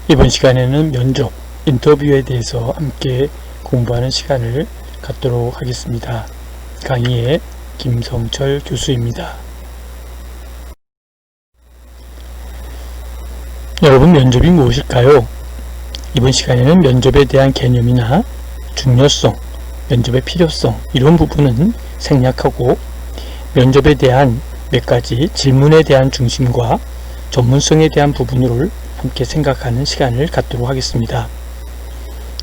이번 시간에는 면접, 인터뷰에 대해서 함께 공부하는 시간을 갖도록 하겠습니다. 강의의 김성철 교수입니다. 여러분, 면접이 무엇일까요? 이번 시간에는 면접에 대한 개념이나 중요성, 면접의 필요성 이런 부분은 생략하고 면접에 대한 몇 가지 질문에 대한 중심과 전문성에 대한 부분을 함께 생각하는 시간을 갖도록 하겠습니다.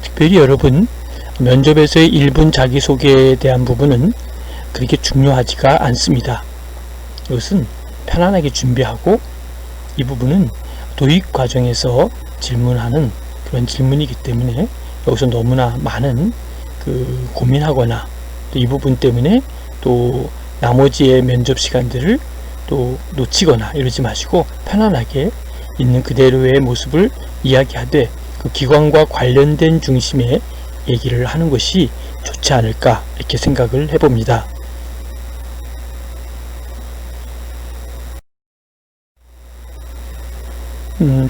특별히 여러분, 면접에서의 1분 자기소개에 대한 부분은 그렇게 중요하지가 않습니다. 이것은 편안하게 준비하고 이 부분은 도입 과정에서 질문하는 그런 질문이기 때문에 여기서 너무나 많은 고민하거나 또 이 부분 때문에 또 나머지의 면접 시간들을 또 놓치거나 이러지 마시고 편안하게 있는 그대로의 모습을 이야기하되 그 기관과 관련된 중심의 얘기를 하는 것이 좋지 않을까 이렇게 생각을 해봅니다.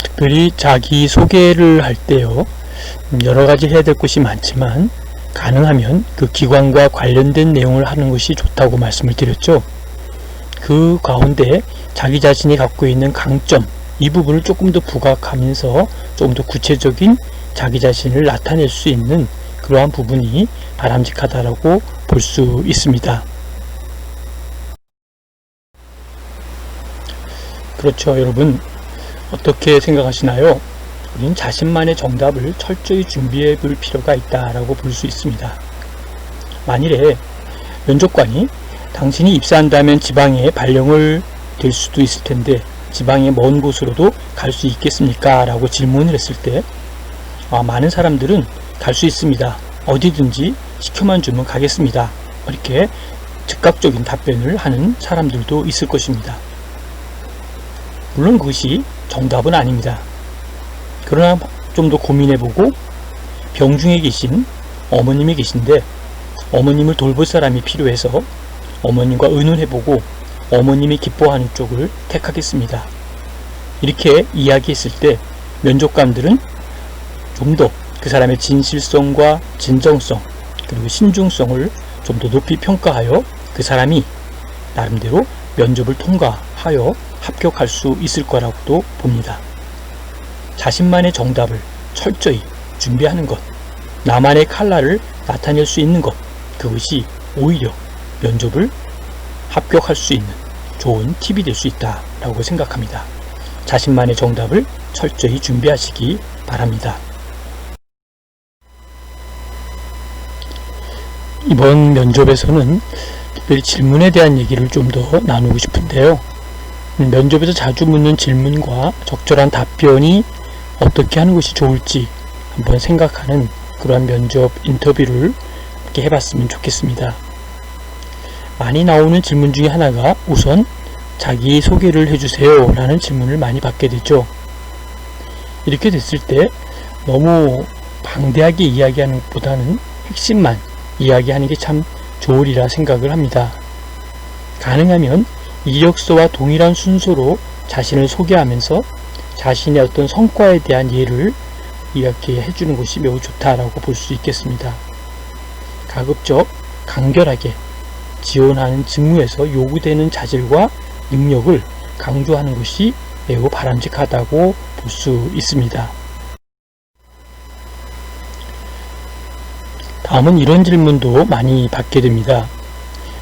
특별히 자기소개를 할 때요, 여러가지 해야 될 것이 많지만 가능하면 그 기관과 관련된 내용을 하는 것이 좋다고 말씀을 드렸죠. 그 가운데 자기 자신이 갖고 있는 강점, 이 부분을 조금 더 부각하면서 좀 더 구체적인 자기 자신을 나타낼 수 있는 그러한 부분이 바람직하다고 볼 수 있습니다. 그렇죠, 여러분. 어떻게 생각하시나요? 우리는 자신만의 정답을 철저히 준비해 볼 필요가 있다라고 볼 수 있습니다. 만일에 면접관이 당신이 입사한다면 지방에 발령을 될 수도 있을 텐데 지방의 먼 곳으로도 갈 수 있겠습니까? 라고 질문을 했을 때 많은 사람들은 갈 수 있습니다. 어디든지 시켜만 주면 가겠습니다. 이렇게 즉각적인 답변을 하는 사람들도 있을 것입니다. 물론 그것이 정답은 아닙니다. 그러나 좀 더 고민해보고 병중에 계신 어머님이 계신데 어머님을 돌볼 사람이 필요해서 어머님과 의논해보고 어머님이 기뻐하는 쪽을 택하겠습니다. 이렇게 이야기했을 때 면접관들은 좀 더 그 사람의 진실성과 진정성 그리고 신중성을 좀 더 높이 평가하여 그 사람이 나름대로 면접을 통과하여 합격할 수 있을 거라고도 봅니다. 자신만의 정답을 철저히 준비하는 것, 나만의 칼라를 나타낼 수 있는 것, 그것이 오히려 면접을 합격할 수 있는 좋은 팁이 될 수 있다라고 생각합니다. 자신만의 정답을 철저히 준비하시기 바랍니다. 이번 면접에서는 특별히 질문에 대한 얘기를 좀 더 나누고 싶은데요. 면접에서 자주 묻는 질문과 적절한 답변이 어떻게 하는 것이 좋을지 한번 생각하는 그러한 면접 인터뷰를 이렇게 해봤으면 좋겠습니다. 많이 나오는 질문 중에 하나가 우선 자기 소개를 해주세요 라는 질문을 많이 받게 되죠. 이렇게 됐을 때 너무 방대하게 이야기하는 것보다는 핵심만 이야기하는 게 참 좋으리라 생각을 합니다. 가능하면 이력서와 동일한 순서로 자신을 소개하면서 자신의 어떤 성과에 대한 예를 이야기해 주는 것이 매우 좋다라고 볼 수 있겠습니다. 가급적 간결하게 지원하는 직무에서 요구되는 자질과 능력을 강조하는 것이 매우 바람직하다고 볼 수 있습니다. 다음은 이런 질문도 많이 받게 됩니다.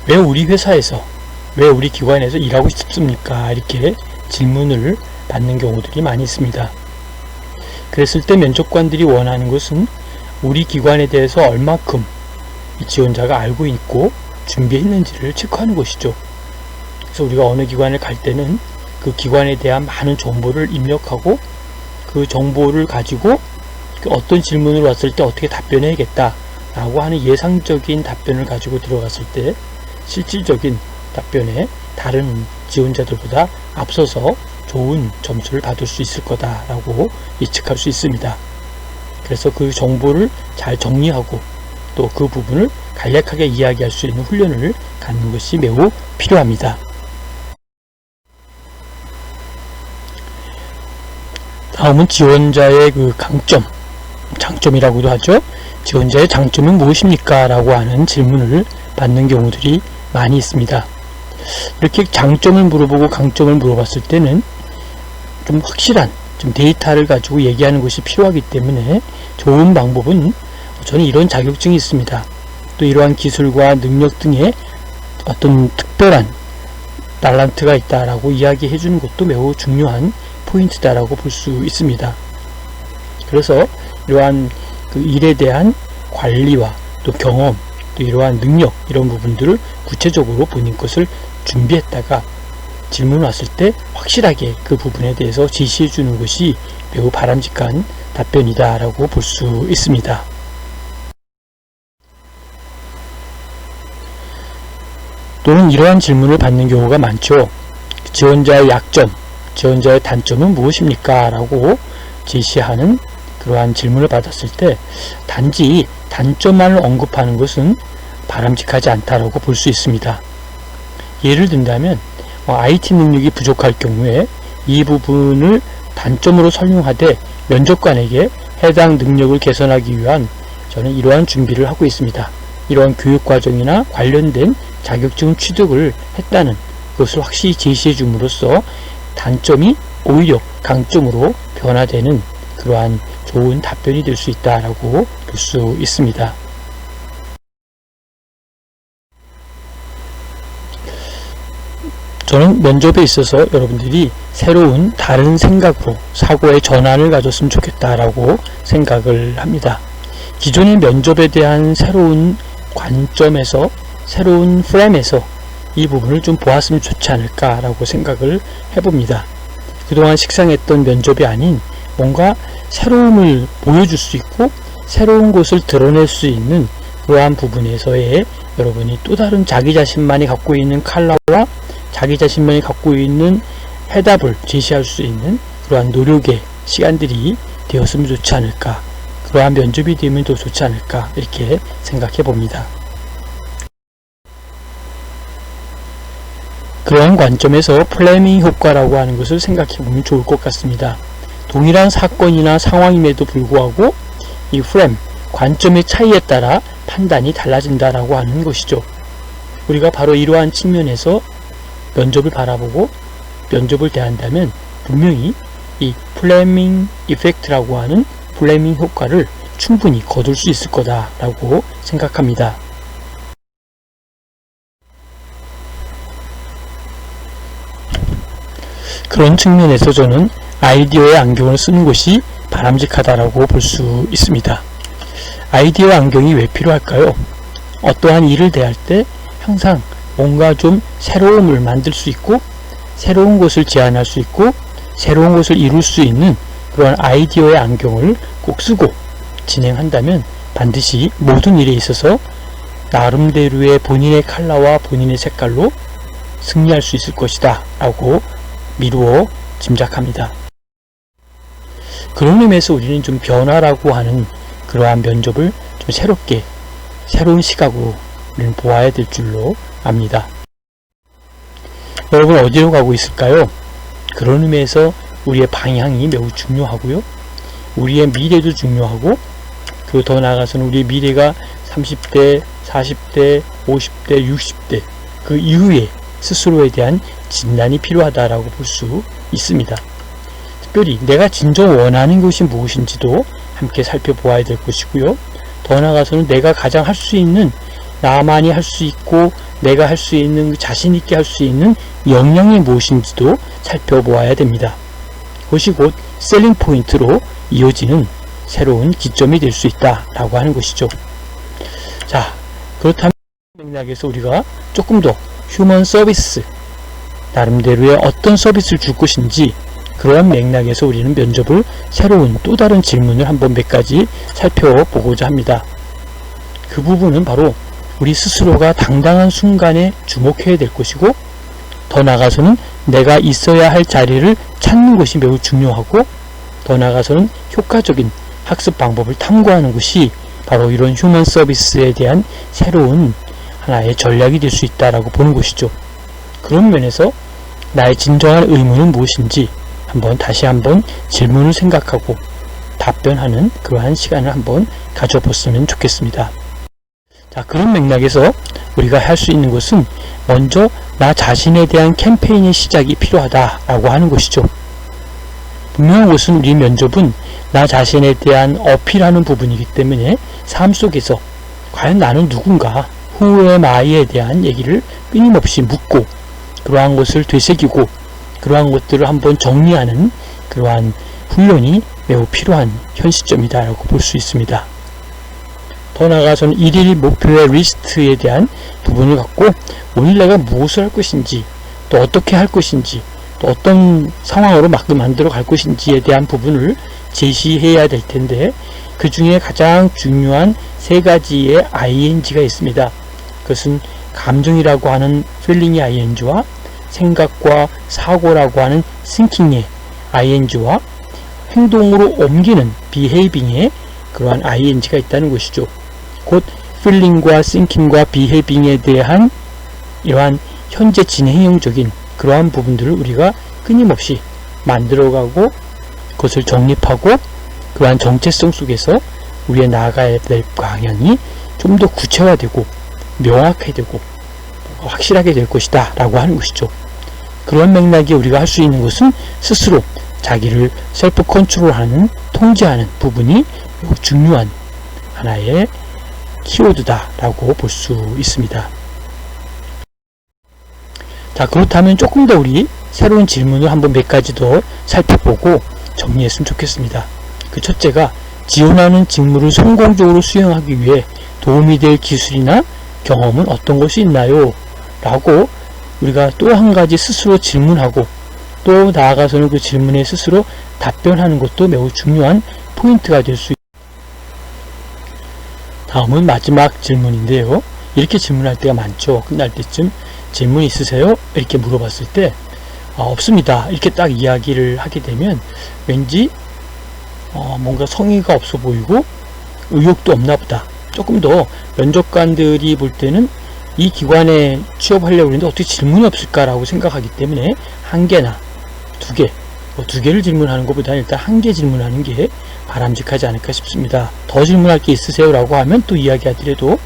왜 우리 회사에서, 왜 우리 기관에서 일하고 싶습니까? 이렇게 질문을 받는 경우들이 많이 있습니다. 그랬을 때 면접관들이 원하는 것은 우리 기관에 대해서 얼마큼 이 지원자가 알고 있고 준비했는지를 체크하는 것이죠. 그래서 우리가 어느 기관을 갈 때는 그 기관에 대한 많은 정보를 입력하고 그 정보를 가지고 어떤 질문을 왔을 때 어떻게 답변해야겠다 라고 하는 예상적인 답변을 가지고 들어갔을 때 실질적인 답변에 다른 지원자들보다 앞서서 좋은 점수를 받을 수 있을 거다라고 예측할 수 있습니다. 그래서 그 정보를 잘 정리하고 또 그 부분을 간략하게 이야기할 수 있는 훈련을 갖는 것이 매우 필요합니다. 다음은 지원자의 그 강점, 장점이라고도 하죠. 지원자의 장점은 무엇입니까? 라고 하는 질문을 받는 경우들이 많이 있습니다. 이렇게 장점을 물어보고 강점을 물어봤을 때는 좀 확실한 좀 데이터를 가지고 얘기하는 것이 필요하기 때문에 좋은 방법은 저는 이런 자격증이 있습니다. 또 이러한 기술과 능력 등의 어떤 특별한 탤런트가 있다라고 이야기해 주는 것도 매우 중요한 포인트다라고 볼 수 있습니다. 그래서 이러한 그 일에 대한 관리와 또 경험, 또 이러한 능력, 이런 부분들을 구체적으로 본인 것을 준비했다가 질문 왔을 때 확실하게 그 부분에 대해서 제시해 주는 것이 매우 바람직한 답변이다 라고 볼 수 있습니다. 또는 이러한 질문을 받는 경우가 많죠. 지원자의 약점, 지원자의 단점은 무엇입니까? 라고 제시하는 그러한 질문을 받았을 때 단지 단점만을 언급하는 것은 바람직하지 않다라고 볼 수 있습니다. 예를 든다면 IT 능력이 부족할 경우에 이 부분을 단점으로 설명하되 면접관에게 해당 능력을 개선하기 위한 저는 이러한 준비를 하고 있습니다. 이러한 교육과정이나 관련된 자격증 취득을 했다는 것을 확실히 제시해 줌으로써 단점이 오히려 강점으로 변화되는 그러한 좋은 답변이 될 수 있다라고 볼 수 있습니다. 저는 면접에 있어서 여러분들이 새로운 다른 생각으로 사고의 전환을 가졌으면 좋겠다라고 생각을 합니다. 기존의 면접에 대한 새로운 관점에서, 새로운 프레임에서 이 부분을 좀 보았으면 좋지 않을까라고 생각을 해봅니다. 그동안 식상했던 면접이 아닌 뭔가 새로움을 보여줄 수 있고 새로운 것을 드러낼 수 있는 그러한 부분에서의 여러분이 또 다른 자기 자신만이 갖고 있는 컬러와 자기 자신만이 갖고 있는 해답을 제시할 수 있는 그러한 노력의 시간들이 되었으면 좋지 않을까, 그러한 면접이 되면 더 좋지 않을까, 이렇게 생각해 봅니다. 그러한 관점에서 플레밍 효과라고 하는 것을 생각해 보면 좋을 것 같습니다. 동일한 사건이나 상황임에도 불구하고 이 프레임, 관점의 차이에 따라 판단이 달라진다라고 하는 것이죠. 우리가 바로 이러한 측면에서 면접을 바라보고 면접을 대한다면 분명히 이 플레밍 이펙트라고 하는 플레밍 효과를 충분히 거둘 수 있을 거다라고 생각합니다. 그런 측면에서 저는 아이디어의 안경을 쓰는 것이 바람직하다라고 볼 수 있습니다. 아이디어 안경이 왜 필요할까요? 어떠한 일을 대할 때 항상 뭔가 좀 새로움을 만들 수 있고 새로운 것을 제안할 수 있고 새로운 것을 이룰 수 있는 그런 아이디어의 안경을 꼭 쓰고 진행한다면 반드시 모든 일에 있어서 나름대로의 본인의 컬러와 본인의 색깔로 승리할 수 있을 것이다 라고 미루어 짐작합니다. 그런 의미에서 우리는 좀 변화라고 하는 그러한 면접을 좀 새롭게 새로운 시각으로 우리는 보아야 될 줄로 압니다. 여러분 어디로 가고 있을까요? 그런 의미에서 우리의 방향이 매우 중요하고요. 우리의 미래도 중요하고 그 더 나아가서는 우리의 미래가 30대, 40대, 50대, 60대 그 이후에 스스로에 대한 진단이 필요하다라고 볼 수 있습니다. 특별히 내가 진정 원하는 것이 무엇인지도 함께 살펴보아야 될 것이고요. 더 나아가서는 내가 가장 할 수 있는, 나만이 할 수 있고 내가 할 수 있는, 자신 있게 할 수 있는 역량이 무엇인지도 살펴보아야 됩니다. 그것이 곧 셀링 포인트로 이어지는 새로운 기점이 될 수 있다라고 하는 것이죠. 자, 그렇다면 맥락에서 우리가 조금 더 휴먼 서비스, 나름대로의 어떤 서비스를 줄 것인지 그러한 맥락에서 우리는 면접을 새로운 또 다른 질문을 한번 몇 가지 살펴보고자 합니다. 그 부분은 바로 우리 스스로가 당당한 순간에 주목해야 될 것이고 더 나아가서는 내가 있어야 할 자리를 찾는 것이 매우 중요하고 더 나아가서는 효과적인 학습 방법을 탐구하는 것이 바로 이런 휴먼 서비스에 대한 새로운 하나의 전략이 될 수 있다라고 보는 것이죠. 그런 면에서 나의 진정한 의무는 무엇인지 다시 한번 질문을 생각하고 답변하는 그러한 시간을 한번 가져봤으면 좋겠습니다. 자, 그런 맥락에서 우리가 할 수 있는 것은 먼저 나 자신에 대한 캠페인의 시작이 필요하다라고 하는 것이죠. 분명한 것은 우리 면접은 나 자신에 대한 어필하는 부분이기 때문에 삶 속에서 과연 나는 누군가, Who am I에 대한 얘기를 끊임없이 묻고 그러한 것을 되새기고 그러한 것들을 한번 정리하는 그러한 훈련이 매우 필요한 현 시점이다라고 볼 수 있습니다. 더 나아가서는 일일 목표의 리스트에 대한 부분을 갖고 오늘 내가 무엇을 할 것인지, 또 어떻게 할 것인지, 또 어떤 상황으로 만들어 갈 것인지에 대한 부분을 제시해야 될 텐데, 그 중에 가장 중요한 세 가지의 ing가 있습니다. 그것은 감정이라고 하는 feeling의 ing와 생각과 사고라고 하는 thinking의 ing와 행동으로 옮기는 behaving의 그러한 ing가 있다는 것이죠. 곧 feeling과 thinking과 behaving에 대한 이러한 현재 진행형적인 그러한 부분들을 우리가 끊임없이 만들어가고 그것을 정립하고 그러한 정체성 속에서 우리의 나아가야 될 방향이 좀 더 구체화되고 명확해지고 확실하게 될 것이다 라고 하는 것이죠. 그런 맥락에 우리가 할 수 있는 것은 스스로 자기를 셀프 컨트롤하는, 통제하는 부분이 매우 중요한 하나의 키워드다 라고 볼 수 있습니다. 자, 그렇다면 조금 더 우리 새로운 질문을 한번 몇 가지 더 살펴보고 정리했으면 좋겠습니다. 그 첫째가 지원하는 직무를 성공적으로 수행하기 위해 도움이 될 기술이나 경험은 어떤 것이 있나요? 라고 우리가 또 한 가지 스스로 질문하고 또 나아가서는 그 질문에 스스로 답변하는 것도 매우 중요한 포인트가 될 수 있습니다. 다음은 마지막 질문인데요. 이렇게 질문할 때가 많죠. 끝날 때쯤 질문 있으세요? 이렇게 물어봤을 때 없습니다. 이렇게 딱 이야기를 하게 되면 왠지 뭔가 성의가 없어 보이고 의욕도 없나 보다. 조금 더 면접관들이 볼 때는 이 기관에 취업하려고 했는데 어떻게 질문이 없을까라고 생각하기 때문에 한 개나 두 개, 두 개를 질문하는 것보다는 일단 한 개 질문하는 게 바람직하지 않을까 싶습니다. 더 질문할 게 있으세요? 라고 하면 또 이야기하더라도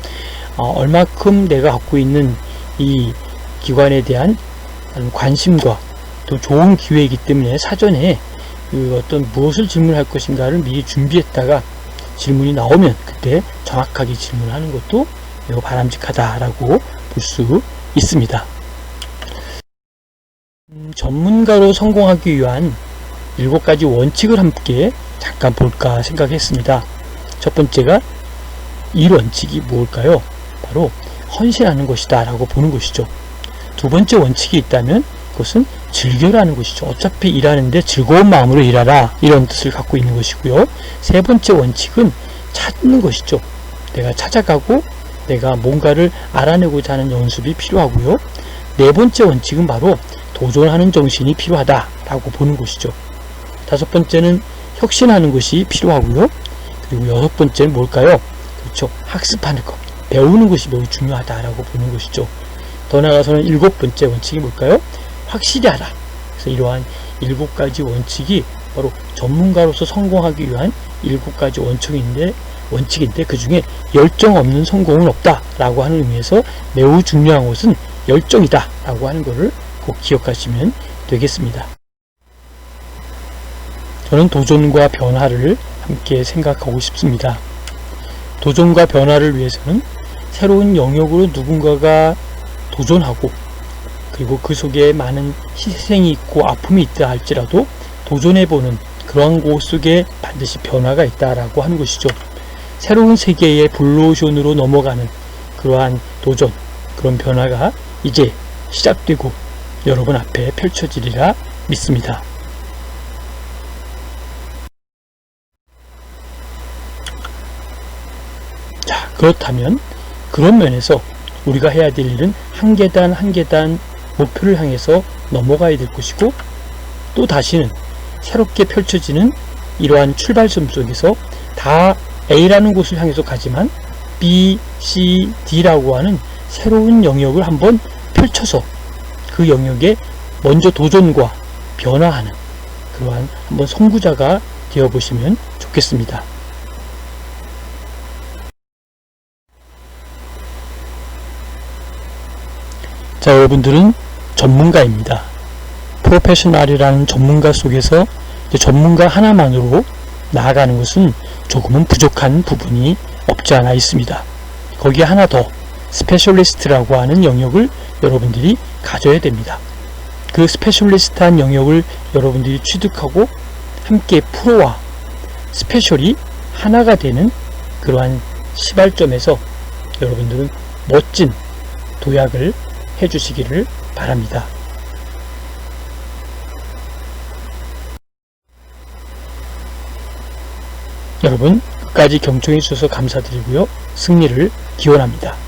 얼마큼 내가 갖고 있는 이 기관에 대한 관심과 또 좋은 기회이기 때문에 사전에 그 어떤 무엇을 질문할 것인가를 미리 준비했다가 질문이 나오면 그때 정확하게 질문하는 것도 매우 바람직하다라고 볼 수 있습니다. 전문가로 성공하기 위한 7가지 원칙을 함께 잠깐 볼까 생각했습니다. 첫 번째가 이 원칙이 뭘까요? 바로 헌신하는 것이다 라고 보는 것이죠. 두 번째 원칙이 있다면 그것은 즐겨라는 것이죠. 어차피 일하는데 즐거운 마음으로 일하라, 이런 뜻을 갖고 있는 것이고요. 세 번째 원칙은 찾는 것이죠. 내가 찾아가고 내가 뭔가를 알아내고자 하는 연습이 필요하고요. 네 번째 원칙은 바로 도전하는 정신이 필요하다라고 보는 것이죠. 다섯 번째는 혁신하는 것이 필요하고요. 그리고 여섯 번째는 뭘까요? 그렇죠. 학습하는 것, 배우는 것이 매우 중요하다라고 보는 것이죠. 더 나아가서는 7번째 원칙이 뭘까요? 확실히 하라. 그래서 이러한 7가지 원칙이 바로 전문가로서 성공하기 위한 7가지 원칙인데 그 중에 열정 없는 성공은 없다 라고 하는 의미에서 매우 중요한 것은 열정이다 라고 하는 것을 꼭 기억하시면 되겠습니다. 저는 도전과 변화를 함께 생각하고 싶습니다. 도전과 변화를 위해서는 새로운 영역으로 누군가가 도전하고 그리고 그 속에 많은 희생이 있고 아픔이 있다 할지라도 도전해보는 그러한 곳 속에 반드시 변화가 있다라고 하는 것이죠. 새로운 세계의 블루오션으로 넘어가는 그러한 도전, 그런 변화가 이제 시작되고 여러분 앞에 펼쳐지리라 믿습니다. 자, 그렇다면 그런 면에서 우리가 해야 될 일은 한 계단 한 계단 목표를 향해서 넘어가야 될 것이고 또 다시는 새롭게 펼쳐지는 이러한 출발점 속에서 다 A라는 곳을 향해서 가지만 B, C, D라고 하는 새로운 영역을 한번 펼쳐서 그 영역에 먼저 도전과 변화하는 그러한 한번 선구자가 되어보시면 좋겠습니다. 자, 여러분들은 전문가입니다. 프로페셔널이라는 전문가 속에서 전문가 하나만으로 나아가는 것은 조금은 부족한 부분이 없지 않아 있습니다. 거기에 하나 더 스페셜리스트라고 하는 영역을 여러분들이 가져야 됩니다. 그 스페셜리스트한 영역을 여러분들이 취득하고 함께 프로와 스페셜이 하나가 되는 그러한 시발점에서 여러분들은 멋진 도약을 해주시기를 바랍니다. 여러분 끝까지 경청해 주셔서 감사드리고요. 승리를 기원합니다.